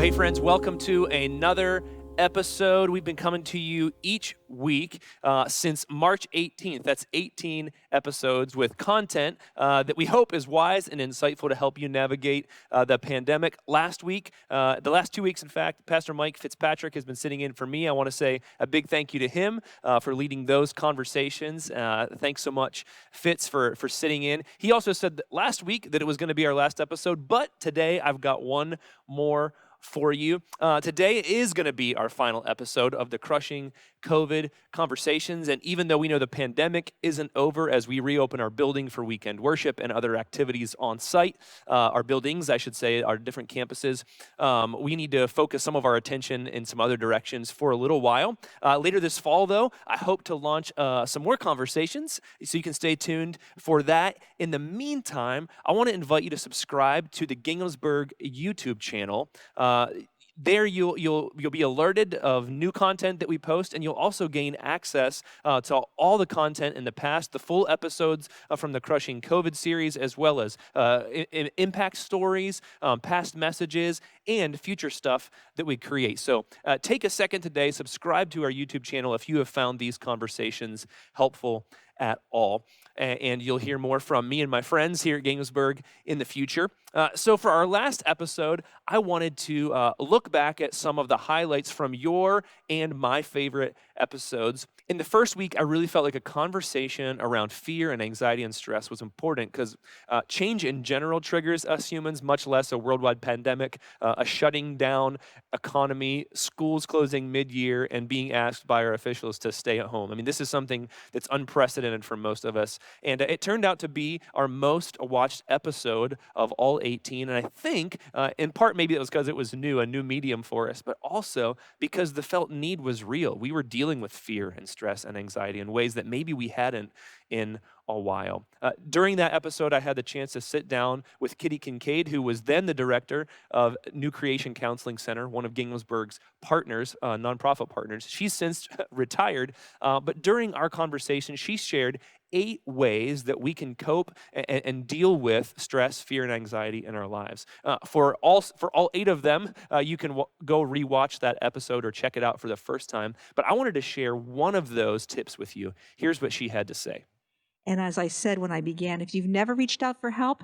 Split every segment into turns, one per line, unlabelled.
Hey friends, welcome to another episode. We've been coming to you each week since March 18th. That's 18 episodes with content that we hope is wise and insightful to help you navigate the pandemic. The last 2 weeks, in fact, Pastor Mike Fitzpatrick has been sitting in for me. I want to say a big thank you to him for leading those conversations. Thanks so much, Fitz, for sitting in. He also said that last week that it was going to be our last episode, but today I've got one more for you. Today is going to be our final episode of the Crushing COVID Conversations. And even though we know the pandemic isn't over as we reopen our building for weekend worship and other activities on site, our buildings, I should say, our different campuses, we need to focus some of our attention in some other directions for a little while. Later this fall, though, I hope to launch some more conversations, so you can stay tuned for that. In the meantime, I want to invite you to subscribe to the Ginghamsburg YouTube channel. There you'll be alerted of new content that we post, and you'll also gain access to all the content in the past, the full episodes from the Crushing COVID series, as well as impact stories, past messages, and future stuff that we create. So take a second today, subscribe to our YouTube channel if you have found these conversations helpful at all. And you'll hear more from me and my friends here at Ginghamsburg in the future. So for our last episode, I wanted to look back at some of the highlights from your and my favorite episodes. In the first week, I really felt like a conversation around fear and anxiety and stress was important because change in general triggers us humans, much less a worldwide pandemic, a shutting down economy, schools closing mid-year, and being asked by our officials to stay at home. I mean, this is something that's unprecedented for most of us. And it turned out to be our most watched episode of all 18. And I think, in part, maybe it was because it was new, a new medium for us, but also because the felt need was real. We were dealing with fear and stress and anxiety in ways that maybe we hadn't in a while. During that episode, I had the chance to sit down with Kitty Kincaid, who was then the director of New Creation Counseling Center, one of Ginghamsburg's partners, nonprofit partners. She's since retired, but during our conversation, she shared 8 ways that we can cope and deal with stress, fear, and anxiety in our lives. For all 8 of them, you can go rewatch that episode or check it out for the first time. But I wanted to share one of those tips with you. Here's what she had to say.
And as I said when I began, if you've never reached out for help,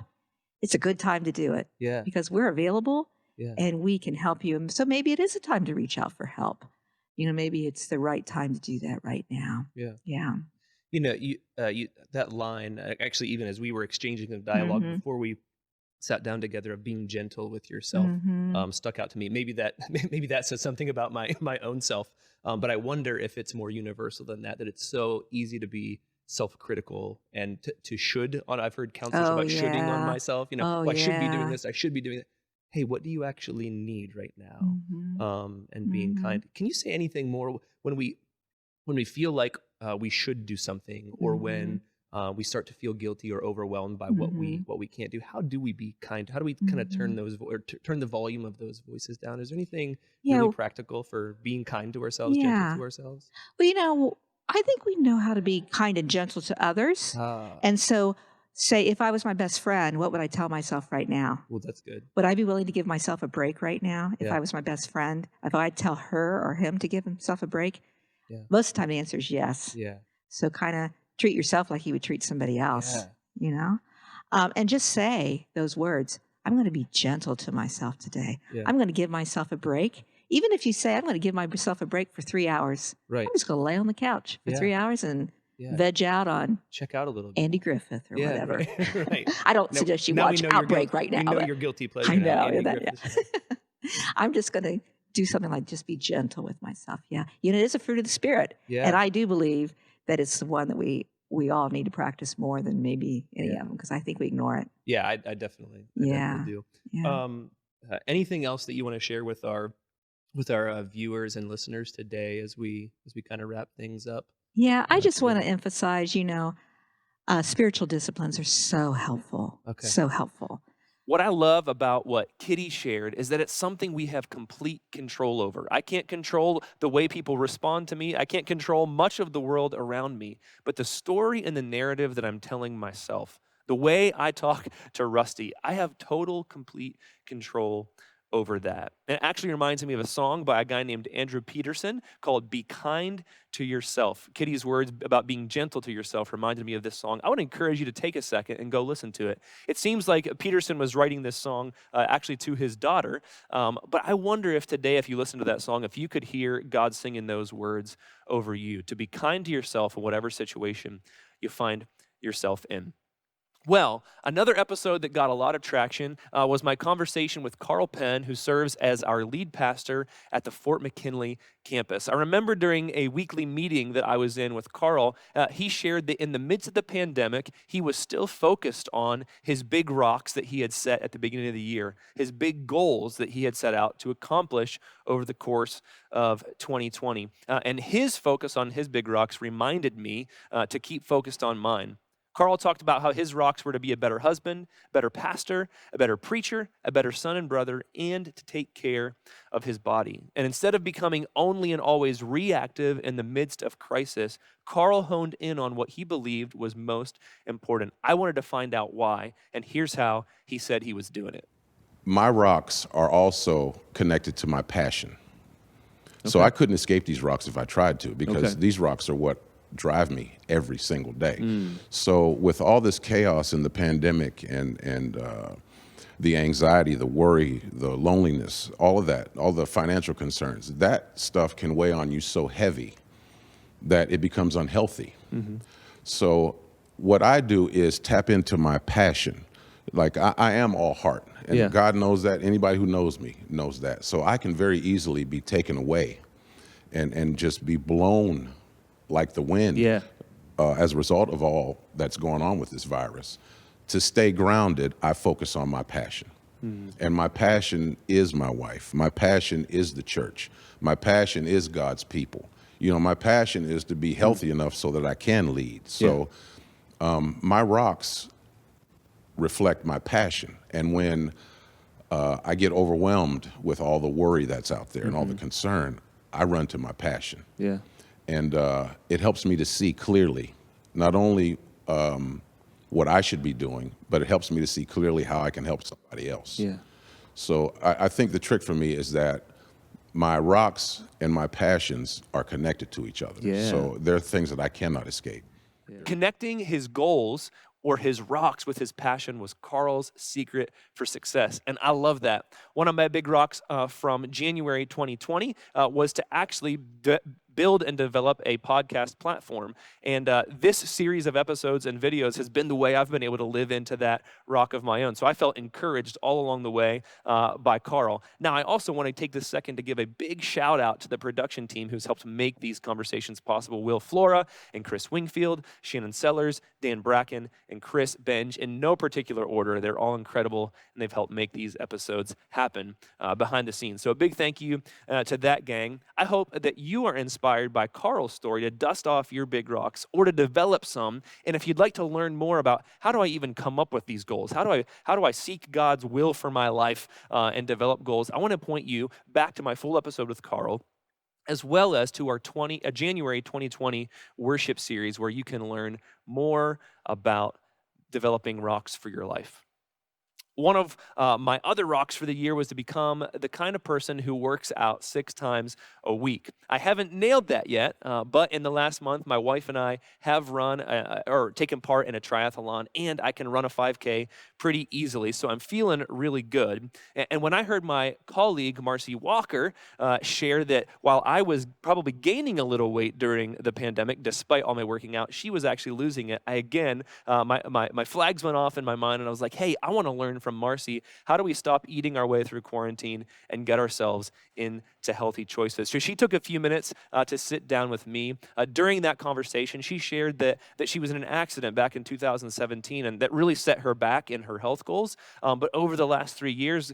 it's a good time to do it
Yeah,
because we're available
yeah,
and we can help you. And so maybe it is a time to reach out for help. Maybe it's the right time to do that right now.
yeah.
Yeah.
You that line, actually, even as we were exchanging the dialogue
Mm-hmm.
before we sat down together of being gentle with yourself,
Mm-hmm.
stuck out to me. Maybe that maybe that says something about my own self. But I wonder if it's more universal than that. That it's so easy to be self-critical and to should on. I've heard counselors
Oh,
about shoulding on
yeah.
myself.
Oh,
Oh, I should be doing
yeah.
this. I should be doing that. Hey, what do you actually need right now?
Mm-hmm.
And being
Mm-hmm.
kind. Can you say anything more when we feel like we should do something, or
Mm-hmm.
when we start to feel guilty or overwhelmed by
Mm-hmm.
what we can't do? How do we be kind? How do we kind of
Mm-hmm.
turn the volume of those voices down? Is there anything really
Yeah.
practical for being kind to ourselves, gentle
Yeah.
to ourselves?
Well, I think we know how to be kind and gentle to others.
Ah,
And so, say, if I was my best friend, what would I tell myself right now?
well, that's good.
Would I be willing to give myself a break right now if
Yeah,
I was my best friend? If I'd tell her or him to give himself a break?
yeah,
Most of the time, the answer is yes.
yeah,
So, kind of treat yourself like you would treat somebody else,
yeah,
and just say those words. I'm going to be gentle to myself today.
yeah.
I'm going to give myself a break. Even if you say, I'm going to give myself a break for 3 hours, I'm
Right.
just going to lay on the couch for
Yeah,
3 hours and
yeah.
veg out on
Check out a little bit.
Andy Griffith or
Yeah,
whatever.
right, right.
I don't
Now,
suggest you
now we
watch
know your
Outbreak right
we
now,
know
but
your guilty
I
pleasure now,
know
Andy
that.
Griffith.
Yeah. I'm just going to do something like just be gentle with myself. Yeah. It is a fruit of the spirit. And
Yeah,
I do believe that it's the one that we all need to practice more than maybe any of
yeah.
them because I think we ignore it.
Yeah, I definitely
Yeah.
do.
Yeah.
Anything else that you want to share with our viewers and listeners today as we kind of wrap things up
Yeah. I just want
today?
to emphasize, spiritual disciplines are so helpful.
Okay.
So helpful.
What I love about what Kitty shared is that it's something we have complete control over. I can't control the way people respond to me. I can't control much of the world around me, but the story and the narrative that I'm telling myself, the way I talk to Rusty, I have total, complete control over that. And it actually reminds me of a song by a guy named Andrew Peterson called Be Kind to Yourself. Kitty's words about being gentle to yourself reminded me of this song. I would encourage you to take a second and go listen to it. It seems like Peterson was writing this song actually to his daughter, but I wonder if today, if you listen to that song, if you could hear God singing those words over you, to be kind to yourself in whatever situation you find yourself in. Well, another episode that got a lot of traction was my conversation with Carl Penn, who serves as our lead pastor at the Fort McKinley campus. I remember during a weekly meeting that I was in with Carl, he shared that in the midst of the pandemic, he was still focused on his big rocks that he had set at the beginning of the year, his big goals that he had set out to accomplish over the course of 2020. And his focus on his big rocks reminded me to keep focused on mine. Carl talked about how his rocks were to be a better husband, better pastor, a better preacher, a better son and brother, and to take care of his body. And instead of becoming only and always reactive in the midst of crisis, Carl honed in on what he believed was most important. I wanted to find out why, and here's how he said he was doing it.
My rocks are also connected to my passion. So I couldn't escape these rocks if I tried to, because these rocks are what drive me every single day. So with all this chaos in the pandemic and the anxiety, the worry, the loneliness, all of that, all the financial concerns, that stuff can weigh on you so heavy that it becomes unhealthy. So what I do is tap into my passion. Like I am all heart, and God knows that. Anybody who knows me knows that. So I can very easily be taken away and just be blown like the wind as a result of all that's going on with this virus. To stay grounded, I focus on my passion. And my passion is my wife. My passion is the church. My passion is God's people. You know, my passion is to be healthy enough so that I can lead. So my rocks reflect my passion. And when I get overwhelmed with all the worry that's out there and all the concern, I run to my passion. And it helps me to see clearly, not only what I should be doing, but it helps me to see clearly how I can help somebody else. So I think the trick for me is that my rocks and my passions are connected to each other. So there are things that I cannot escape.
Connecting his goals or his rocks with his passion was Carl's secret for success. And I love that. One of my big rocks from January 2020 was to actually build and develop a podcast platform. And this series of episodes and videos has been the way I've been able to live into that rock of my own. So I felt encouraged all along the way by Carl. Now, I also want to take this second to give a big shout out to the production team who's helped make these conversations possible. Will Flora and Chris Wingfield, Shannon Sellers, Dan Bracken, and Chris Benj. In no particular order, they're all incredible, and they've helped make these episodes happen behind the scenes. So a big thank you to that gang. I hope that you are inspired by Carl's story to dust off your big rocks or to develop some. And if you'd like to learn more about how do I even come up with these goals, how do I seek God's will for my life and develop goals, I want to point you back to my full episode with Carl, as well as to our January 2020 worship series, where you can learn more about developing rocks for your life. One of my other rocks for the year was to become the kind of person who works out 6 times a week. I haven't nailed that yet, but in the last month, my wife and I have run or taken part in a triathlon, and I can run a 5K pretty easily, so I'm feeling really good. And when I heard my colleague, Marcy Walker, share that while I was probably gaining a little weight during the pandemic, despite all my working out, she was actually losing it, my flags went off in my mind, and I was like, hey, I want to learn from Marcy, how do we stop eating our way through quarantine and get ourselves into healthy choices? So she took a few minutes to sit down with me. During that conversation, she shared that she was in an accident back in 2017, and that really set her back in her health goals. But over the last 3 years,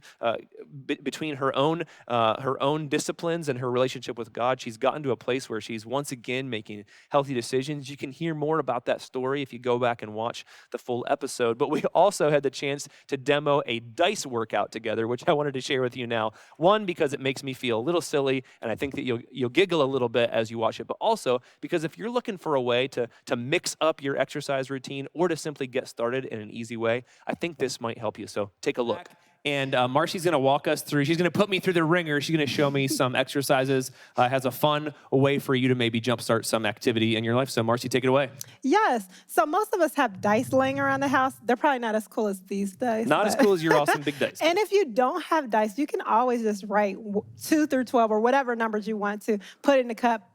between her own disciplines and her relationship with God, she's gotten to a place where she's once again making healthy decisions. You can hear more about that story if you go back and watch the full episode. But we also had the chance to demo a dice workout together, which I wanted to share with you now. One, because it makes me feel a little silly, and I think that you'll giggle a little bit as you watch it, but also because if you're looking for a way to mix up your exercise routine or to simply get started in an easy way, I think this might help you. So take a look. And Marcy's going to walk us through. She's going to put me through the ringer. She's going to show me some exercises. Has a fun way for you to maybe jumpstart some activity in your life. So Marcy, take it away.
Yes. So most of us have dice laying around the house. They're probably not as cool as these dice.
Not as cool as your awesome big dice.
And if you don't have dice, you can always just write 2 through 12 or whatever numbers you want to, put it in the cup,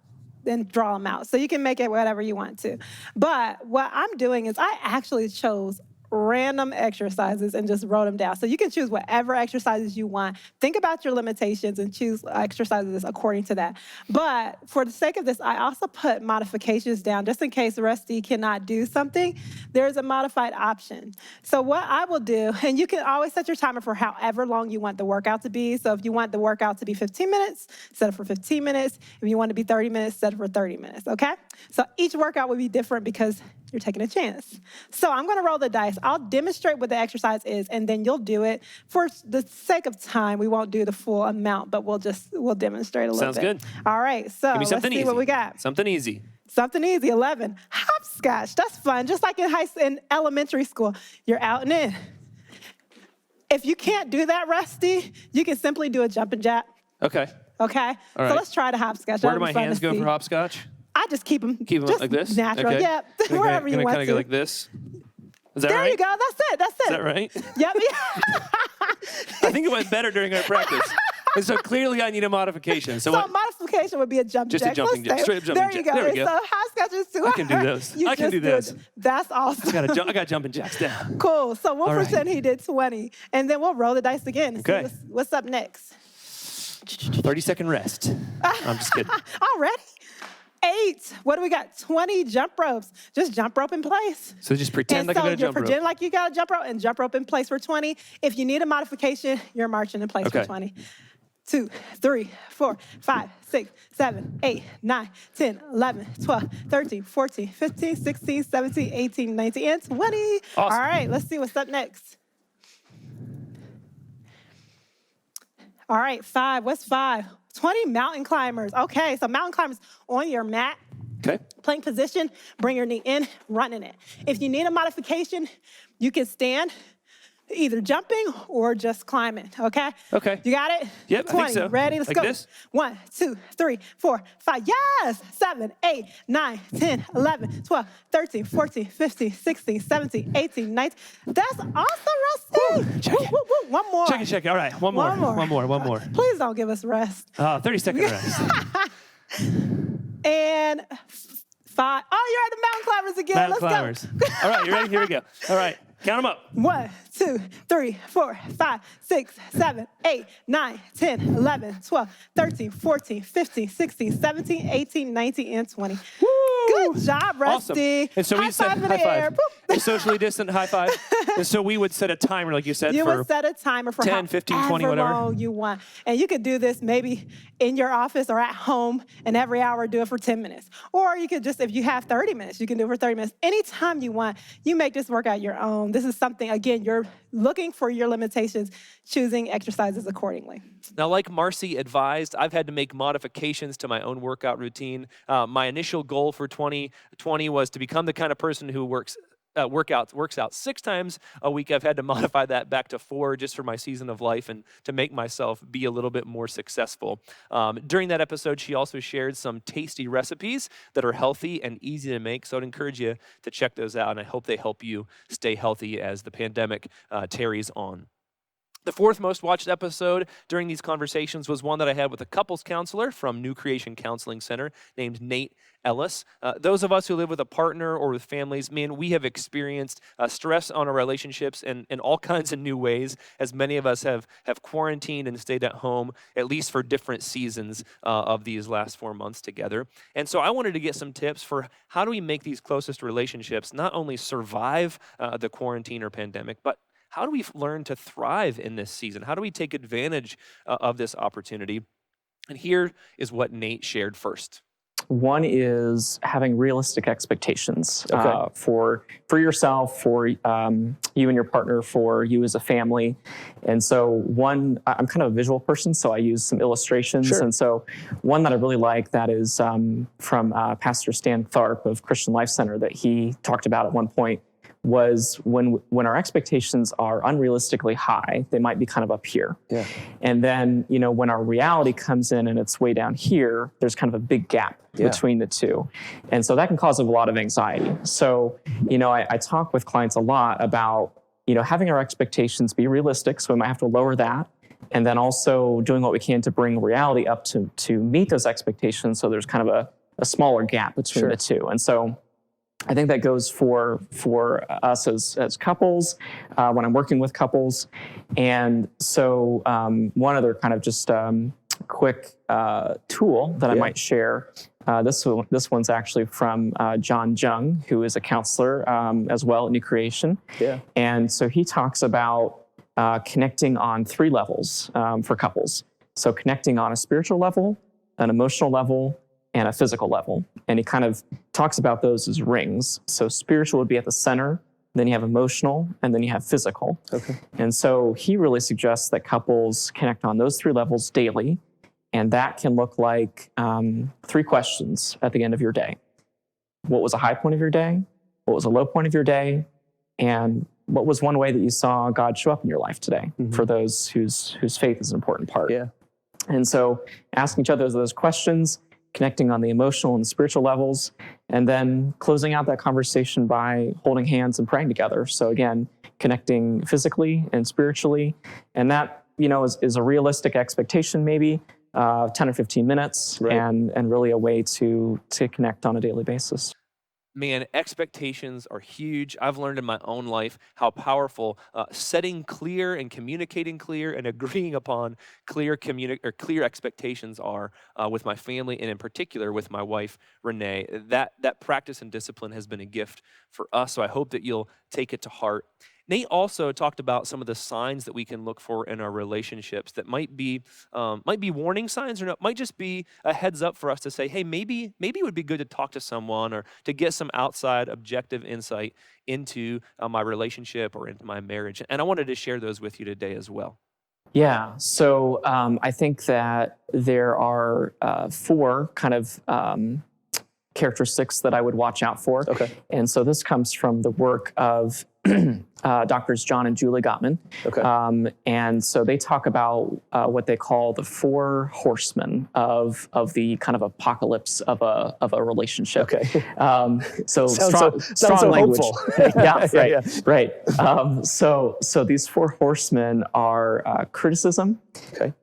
then draw them out. So you can make it whatever you want to. But what I'm doing is I actually chose random exercises and just wrote them down. So you can choose whatever exercises you want. Think about your limitations and choose exercises according to that. But for the sake of this, I also put modifications down just in case Rusty cannot do something. There's a modified option. So what I will do, and you can always set your timer for however long you want the workout to be. So if you want the workout to be 15 minutes, set it for 15 minutes. If you want it to be 30 minutes, set it for 30 minutes, okay? So each workout will be different because you're taking a chance. So I'm gonna roll the dice. I'll demonstrate what the exercise is, and then you'll do it. For the sake of time, we won't do the full amount, but we'll demonstrate a little
Sounds
bit.
good.
All right, so
Give me
let's
something
see
easy.
what we got.
Something easy.
Something easy, 11. Hopscotch, that's fun. Just like in elementary school, you're out and in. If you can't do that, Rusty, you can simply do a jumping jack,
Okay.
okay?
All
So
right.
let's try the hopscotch.
Where
That'll
do
be
my
fun
hands
to
go
see.
for hopscotch?
I just keep them
Keep them
just
like this?
natural.
Okay.
Yeah,
Gonna
wherever you
kinda
want
go
to.
like this. Is that
There
right?
you go. That's it. That's it.
Is that right?
Yep.
I think it went better during our practice. And so clearly I need a modification. So
So
what?
modification would be a jumping
Just a
jack.
jumping jack.
Let's
Straight up
say-
jumping
there you
jack.
go.
There we go.
So hopscotch is too
I can do
hard.
those.
You
I can
just
do
it.
this.
That's awesome.
I got jumping jacks down.
Cool. So we'll
All right.
pretend he did 20, and then we'll roll the dice again and
Okay.
see what's up next.
30-second rest. I'm just kidding.
Already? 8. What do we got? 20 jump ropes. Just jump rope in place.
So just pretend
And
like
so
I got a
you're
jump rope.
pretending like you got a jump rope and jump rope in place for 20. If you need a modification, you're marching in place
Okay.
for 20. 2, 3, 4, 5, 6, 7, 8, 9, 10, 11, 12, 13, 14, 15, 16, 17, 18, 19, and 20.
Awesome.
All right, let's see what's up next. All right, 5. What's 5? 20 mountain climbers. Okay, so mountain climbers on your mat.
Okay.
Plank position, bring your knee in, running it. If you need a modification, you can stand, either jumping or just climbing, okay?
Okay.
You got it?
Yep, I
20,
think so.
ready, let's
Like
go.
this?
1, 2, 3, 4, 5, yes! 7, 8, 9, 10, 11, 12, 13, 14, 15, 16, 17, 18, 19. That's awesome, Rusty!
check
Woo,
it.
woo, woo. One more.
Check it. All right. One more.
One more.
One more.
Please don't give us rest.
30-second rest.
And 5. Oh, you're at the mountain climbers again.
Mountain
Let's
climbers.
go.
All right, you ready? Here we go. All right. Count them up.
1, 2, 3, 4, 5, 6, 7, 8, 9, 10, 11, 12, 13, 14, 15, 16, 17, 18, 19, and 20. Good job, Rusty.
Awesome. And so
high
we said
five in
high
the air.
five.
Boop.
A socially distant high five. And so we would set a timer, like you said,
You
for
would set a timer for
10, 15, 20,
however
whatever.
long you want. And you could do this maybe in your office or at home, and every hour do it for 10 minutes. Or you could just, if you have 30 minutes, you can do it for 30 minutes. Anytime you want, you make this workout your own. This is something, again, you're looking for your limitations, choosing exercises accordingly.
Now, like Marcy advised, I've had to make modifications to my own workout routine. My initial goal for 2020 was to become the kind of person who works out 6 times a week. I've had to modify that back to 4 just for my season of life and to make myself be a little bit more successful. During that episode, she also shared some tasty recipes that are healthy and easy to make. So I'd encourage you to check those out, and I hope they help you stay healthy as the pandemic tarries on. The 4th most watched episode during these conversations was one that I had with a couples counselor from New Creation Counseling Center named Nate Ellis. Those of us who live with a partner or with families, man, we have experienced stress on our relationships in all kinds of new ways, as many of us have quarantined and stayed at home, at least for different seasons of these last 4 months together. And so I wanted to get some tips for how do we make these closest relationships not only survive the quarantine or pandemic, but how do we learn to thrive in this season? How do we take advantage of this opportunity? And here is what Nate shared first.
One is having realistic expectations
Okay.
for yourself, for you and your partner, for you as a family. And so I'm kind of a visual person, so I use some illustrations.
Sure.
And so one that I really like that is from Pastor Stan Tharp of Christian Life Center that he talked about at one point was when our expectations are unrealistically high, they might be kind of up here.
Yeah.
And then, when our reality comes in and it's way down here, there's kind of a big gap between the two. And so that can cause a lot of anxiety. So, I talk with clients a lot about, having our expectations be realistic. So we might have to lower that. And then also doing what we can to bring reality up to meet those expectations. So there's kind of a smaller gap between the two. And so I think that goes for us as couples when I'm working with couples. And so one other kind of just quick tool that I might share. This one's actually from John Jung, who is a counselor as well at New Creation.
Yeah.
And so he talks about connecting on 3 levels for couples. So connecting on a spiritual level, an emotional level, and a physical level. And he kind of talks about those as rings. So spiritual would be at the center, then you have emotional, and then you have physical.
Okay.
And so he really suggests that couples connect on those 3 levels daily. And that can look like 3 questions at the end of your day. What was a high point of your day? What was a low point of your day? And what was one way that you saw God show up in your life today for those whose faith is an important part?
Yeah.
And so asking each other those questions, connecting on the emotional and spiritual levels, and then closing out that conversation by holding hands and praying together. So again, connecting physically and spiritually. And that, is a realistic expectation maybe, 10 or 15 minutes, and really a way to connect on a daily basis.
Man, expectations are huge. I've learned in my own life how powerful setting clear and communicating clear and agreeing upon clear expectations are with my family, and in particular with my wife, Renee. That practice and discipline has been a gift for us, so I hope that you'll take it to heart. Nate also talked about some of the signs that we can look for in our relationships that might be warning signs, or might just be a heads up for us to say, hey, maybe it would be good to talk to someone or to get some outside objective insight into my relationship or into my marriage. And I wanted to share those with you today as well.
Yeah, so I think that there are 4 kind of characteristics that I would watch out for.
Okay.
And so this comes from the work of Doctors John and Julie Gottman.
Okay.
And so they talk about what they call the 4 horsemen of the kind of apocalypse of a relationship.
Okay.
So
sounds
strong
so
language.
hopeful.
Yeah, right,
Yeah.
right. So these 4 horsemen are criticism,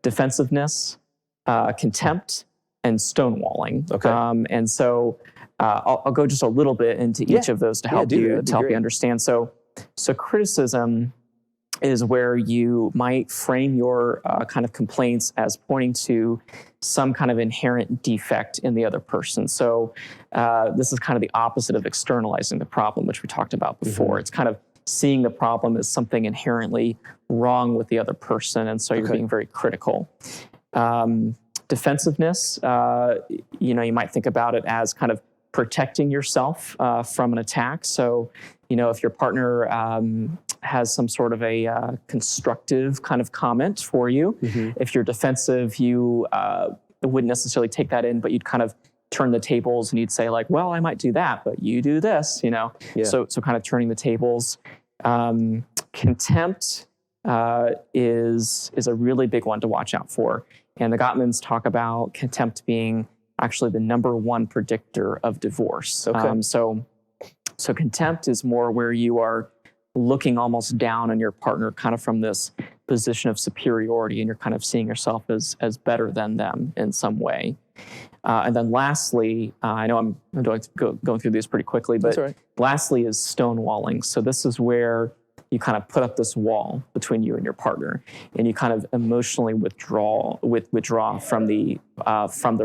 defensiveness, contempt, and stonewalling.
Okay.
And so I'll go just a little bit into each of those to help you understand. So criticism is where you might frame your kind of complaints as pointing to some kind of inherent defect in the other person. So this is kind of the opposite of externalizing the problem, which we talked about before. It's kind of seeing the problem as something inherently wrong with the other person, and so you're being very critical. Defensiveness, you might think about it as kind of protecting yourself from an attack. So, if your partner has some sort of a constructive kind of comment for you, if you're defensive, you wouldn't necessarily take that in, but you'd kind of turn the tables and you'd say like, well, I might do that, but you do this, So kind of turning the tables. Contempt is a really big one to watch out for. And the Gottmans talk about contempt being actually the number 1 predictor of divorce.
Okay.
So contempt is more where you are looking almost down on your partner, kind of from this position of superiority, and you're kind of seeing yourself as better than them in some way. And then lastly, I know I'm going through these pretty quickly, but lastly is stonewalling. So this is where you kind of put up this wall between you and your partner, and you kind of emotionally withdraw from the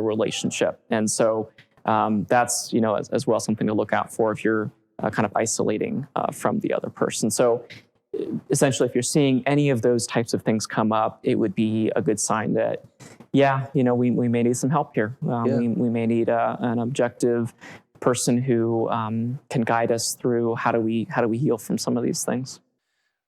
relationship. And so that's as well something to look out for if you're kind of isolating from the other person. So essentially, if you're seeing any of those types of things come up, it would be a good sign that we may need some help here. We may need an objective person who can guide us through how do we heal from some of these things.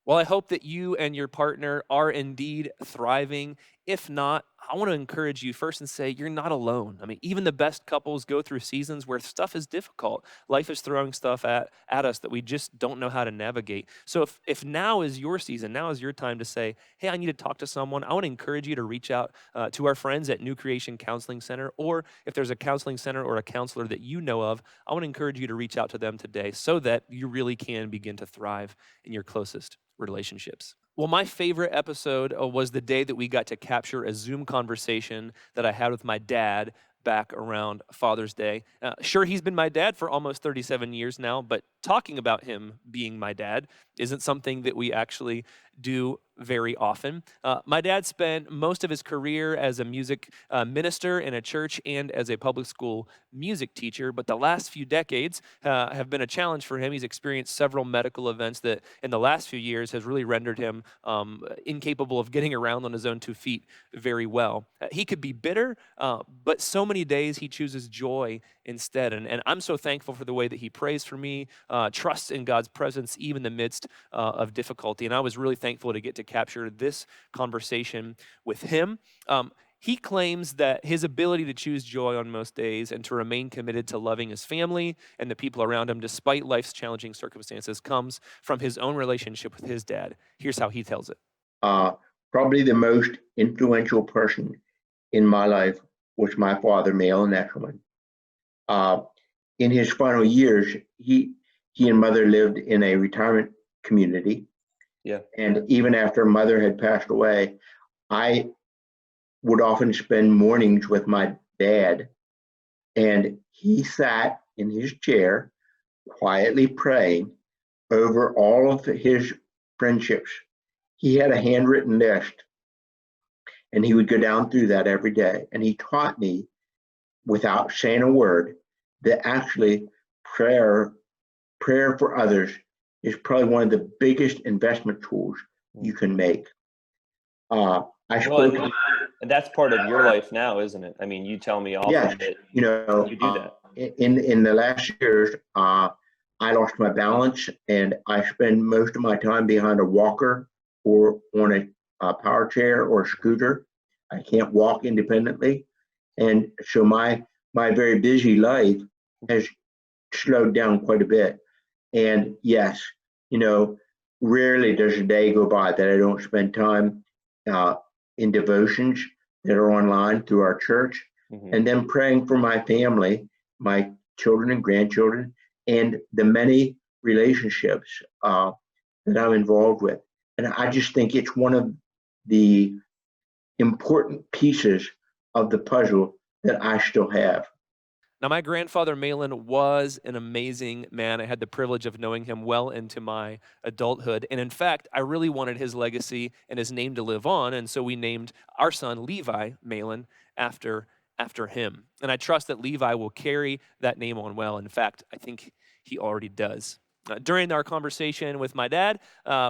Well, I hope that you and your partner are indeed thriving if not, I want to encourage you first and say you're not alone. I mean, even the best couples go through seasons where stuff is difficult. Life is throwing stuff at us that we just don't know how to navigate. So if now is your season, now is your time to say, hey, I need to talk to someone. I want to encourage you to reach out to our friends at New Creation Counseling Center, or if there's a counseling center or a counselor that you know of, I want to encourage you to reach out to them today so that you really can begin to thrive in your closest relationships. Well, my favorite episode was the day that we got to capture a Zoom conversation that I had with my dad back around Father's Day. Sure, he's been my dad for almost 37 years now, but talking about him being my dad isn't something that we actually do very often. My dad spent most of his career as a music minister in a church and as a public school music teacher, but the last few decades have been a challenge for him. He's experienced several medical events that in the last few years has really rendered him incapable of getting around on his own 2 feet very well. He could be bitter, but so many days he chooses joy instead. And I'm so thankful for the way that he prays for me, trusts in God's presence, even in the midst of difficulty. And I was really thankful to get to capture this conversation with him. He claims that his ability to choose joy on most days and to remain committed to loving his family and the people around him despite life's challenging circumstances comes from his own relationship with his dad. Here's how he tells it.
Probably the most influential person in my life was my father, Malin Eshelman. In his final years, he and mother lived in a retirement community.
Yeah.
And even after mother had passed away, I would often spend mornings with my dad, and he sat in his chair quietly praying over all of his friendships. He had a handwritten list, and he would go down through that every day. And he taught me, without saying a word, that actually prayer for others is probably one of the biggest investment tools you can make.
And that's part of your life now, isn't it? I mean, you tell me often that
you
do that.
In the last years, I lost my balance, and I spend most of my time behind a walker or on a power chair or a scooter. I can't walk independently, and so my very busy life has slowed down quite a bit. And yes, rarely does a day go by that I don't spend time in devotions that are online through our church, and then praying for my family, my children and grandchildren, and the many relationships that I'm involved with. And I just think it's one of the important pieces of the puzzle that I still have.
Now, my grandfather, Malin, was an amazing man. I had the privilege of knowing him well into my adulthood. And in fact, I really wanted his legacy and his name to live on. And so we named our son, Levi Malin, after him. And I trust that Levi will carry that name on well. In fact, I think he already does. During our conversation with my dad,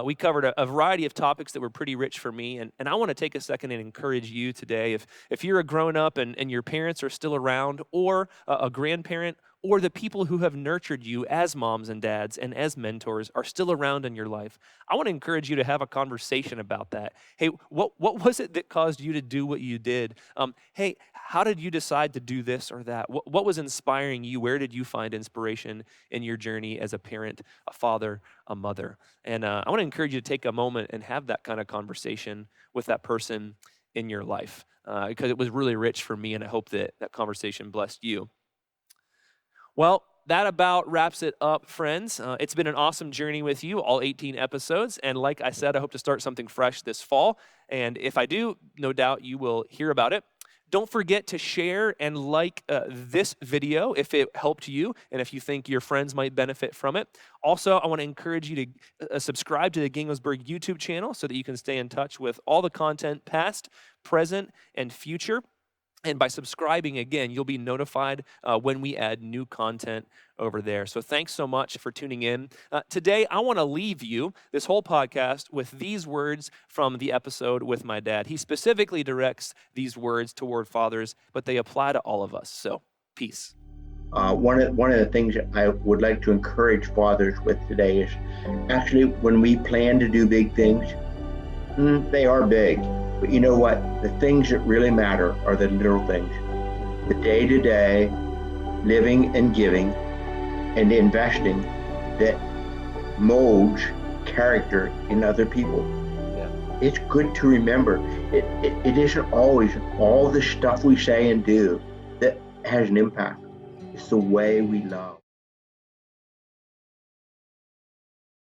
we covered a variety of topics that were pretty rich for me. And I want to take a second and encourage you today. If you're a grown-up and your parents are still around, or a grandparent, or the people who have nurtured you as moms and dads and as mentors are still around in your life, I want to encourage you to have a conversation about that. Hey, what was it that caused you to do what you did? Hey, how did you decide to do this or that? What was inspiring you? Where did you find inspiration in your journey as a parent, a father, a mother? And I want to encourage you to take a moment and have that kind of conversation with that person in your life, because it was really rich for me, and I hope that conversation blessed you. Well, that about wraps it up, friends. It's been an awesome journey with you, all 18 episodes. And like I said, I hope to start something fresh this fall. And if I do, no doubt you will hear about it. Don't forget to share and like this video if it helped you and if you think your friends might benefit from it. Also, I want to encourage you to subscribe to the Ginghamsburg YouTube channel so that you can stay in touch with all the content past, present, and future. And by subscribing, again, you'll be notified when we add new content over there. So thanks so much for tuning in. Today, I want to leave you, this whole podcast, with these words from the episode with my dad. He specifically directs these words toward fathers, but they apply to all of us. So peace.
One of the things I would like to encourage fathers with today is actually when we plan to do big things, they are big. But you know what? The things that really matter are the little things. The day-to-day living and giving and investing that molds character in other people.
Yeah.
It's good to remember. It isn't always all the stuff we say and do that has an impact. It's the way we love.